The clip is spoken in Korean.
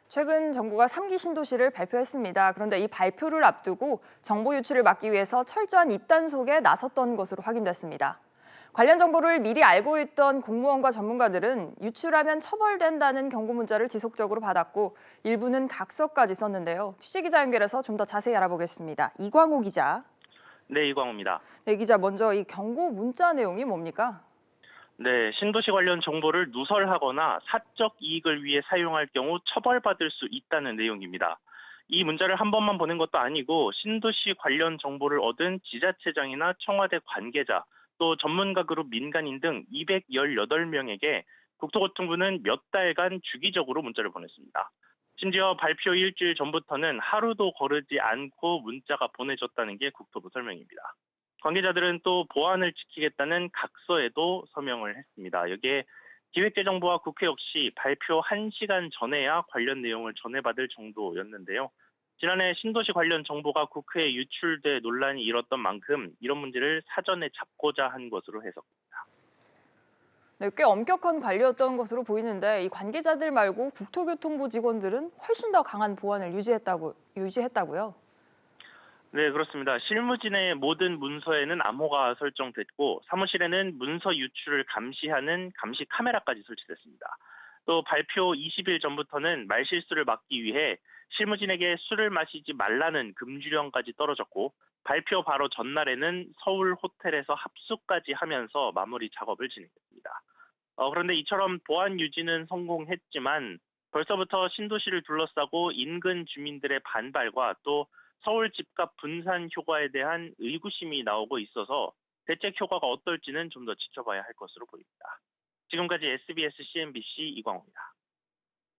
최근 정부가 3기 신도시를 발표했습니다. 그런데 이 발표를 앞두고 정보 유출을 막기 위해서 철저한 입단속에 나섰던 것으로 확인됐습니다. 관련 정보를 미리 알고 있던 공무원과 전문가들은 유출하면 처벌된다는 경고 문자를 지속적으로 받았고 일부는 각서까지 썼는데요. 취재기자 연결해서 좀 더 자세히 알아보겠습니다. 이광호 기자. 네, 이광호입니다. 네, 기자 먼저 이 경고 문자 내용이 뭡니까? 네, 신도시 관련 정보를 누설하거나 사적 이익을 위해 사용할 경우 처벌받을 수 있다는 내용입니다. 이 문자를 한 번만 보낸 것도 아니고 신도시 관련 정보를 얻은 지자체장이나 청와대 관계자, 또 전문가 그룹 민간인 등 218명에게 국토교통부는 몇 달간 주기적으로 문자를 보냈습니다. 심지어 발표 일주일 전부터는 하루도 거르지 않고 문자가 보내졌다는 게 국토부 설명입니다. 관계자들은 또 보안을 지키겠다는 각서에도 서명을 했습니다. 여기에 기획재정부와 국회 역시 발표 1시간 전에야 관련 내용을 전해받을 정도였는데요. 지난해 신도시 관련 정보가 국회에 유출돼 논란이 일었던 만큼 이런 문제를 사전에 잡고자 한 것으로 해석됩니다. 네, 꽤 엄격한 관리였던 것으로 보이는데 이 관계자들 말고 국토교통부 직원들은 훨씬 더 강한 보안을 유지했다고요? 네, 그렇습니다. 실무진의 모든 문서에는 암호가 설정됐고 사무실에는 문서 유출을 감시하는 감시 카메라까지 설치됐습니다. 또 발표 20일 전부터는 말실수를 막기 위해 실무진에게 술을 마시지 말라는 금주령까지 떨어졌고 발표 바로 전날에는 서울 호텔에서 합숙까지 하면서 마무리 작업을 진행했습니다. 그런데 이처럼 보안 유지는 성공했지만 벌써부터 신도시를 둘러싸고 인근 주민들의 반발과 또 서울 집값 분산 효과에 대한 의구심이 나오고 있어서 대책 효과가 어떨지는 좀 더 지켜봐야 할 것으로 보입니다. 지금까지 SBS CNBC 이광호입니다.